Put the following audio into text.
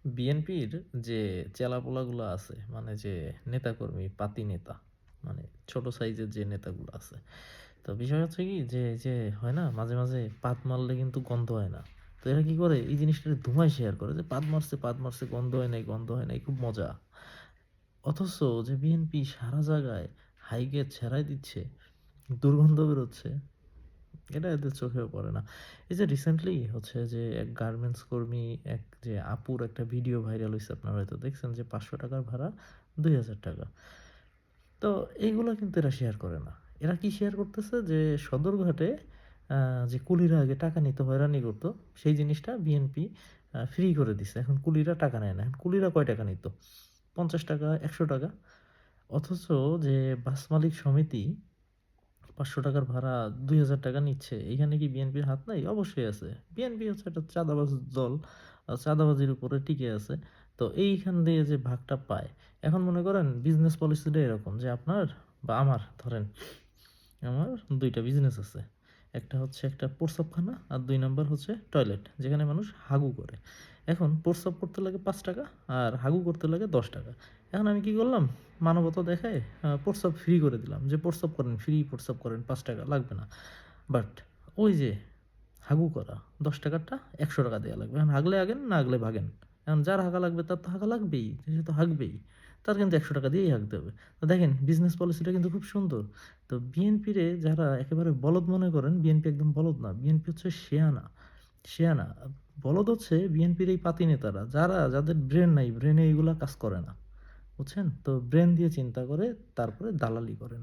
বিএনপির যে চেলাপোলাগুলো আছে, মানে যে নেতাকর্মী, পাতি নেতা, মানে ছোট সাইজের যে নেতাগুলো আছে। তো বিষয় হচ্ছে কি যে, যে হয় না মাঝে, মাঝে পাত মারলে কিন্তু গন্ধ হয় না। তো এরা কি করে এই জিনিসটারে ধুমায় শেয়ার করে যে পাত মারছে, গন্ধ হয় নাই, গন্ধ হয় নাই, খুব মজা। অথচ যে বিএনপি সারা জায়গায় হাইগে ছেড়াই দিচ্ছে, দুর্গন্ধ বেরোচ্ছে, এটা এদের চোখেও পড়ে না। এই যে রিসেন্টলি হচ্ছে যে এক গার্মেন্টস কর্মী, এক যে আপুর একটা ভিডিও ভাইরাল হইছে, আপনারা হয়তো দেখছেন যে ৳৫০০ র ভাড়া ৳২,০০০। তো এইগুলা কিন্তু এরা শেয়ার করে না। এরা কি শেয়ার করতেছে যে সদরঘাটে যে কুলিরা আগে টাকা নিত, হয়রানি করত, সেই জিনিসটা বিএনপি ফ্রি করে দিছে। এখন কুলিরা টাকা নেয় না। এখন কুলিরা কয় টাকা নিত? ৳৫০, ৳১০০। অথচ যে বাস মালিক সমিতি ৳৫০০ র ভাড়া ৳২,০০০ নিচ্ছে। এইখানে কি বিএনপির হাত নাই? অবশ্যই আছে। বিএনপি হচ্ছে একটা চাঁদাবাজ দল। চাঁদাবাজির উপরে টিকে আছে। তো এইখান দিয়ে যে ভাগটা পায়, এখন মনে করেন বিজনেস পলিসিটা এরকম যে আপনার বা আমার ধরেন, আমার ২ টা বিজনেস আছে। একটা হচ্ছে একটা প্রস্রাবখানা আর ২ নাম্বার হচ্ছে টয়লেট, যেখানে মানুষ হাগু করে। এখন প্রস্রাব করতে লাগে ৳৫ আর হাগু করতে লাগে ৳১০। এখন আমি কি করলাম? মানবতা দেখায় প্রস্রাব ফ্রি করে দিলাম যে, "প্রস্রাব করেন, ফ্রি প্রস্রাব করেন, ৳৫ লাগবে না।" বাট ওই যে হাগু করা ৳১০ টা ৳১০০ দেয়া লাগবে। এখন হাগলে হাগেন, না হাগলে ভাগেন। এখন যার হাগা লাগবে তার তো হাগা লাগবেই। সে তো হাগবেই। তার কিন্তু ৳১০০ দিয়েই হাগতে হবে। তো দেখেন বিজনেস পলিসিটা কিন্তু খুব সুন্দর। তো বিএনপিরে যারা একেবারে বলদ মনে করেন, বিএনপি একদম বলদ না। বিএনপি হচ্ছে শেয়ানা। শেয়ানা। বলদ হচ্ছে বিএনপির এই পাতি নেতারা, যাদের ব্রেন নাই, ব্রেনে এগুলা কাজ করে না। বুঝছেন? তো ব্রেন দিয়ে চিন্তা করে তারপরে দালালি করেন।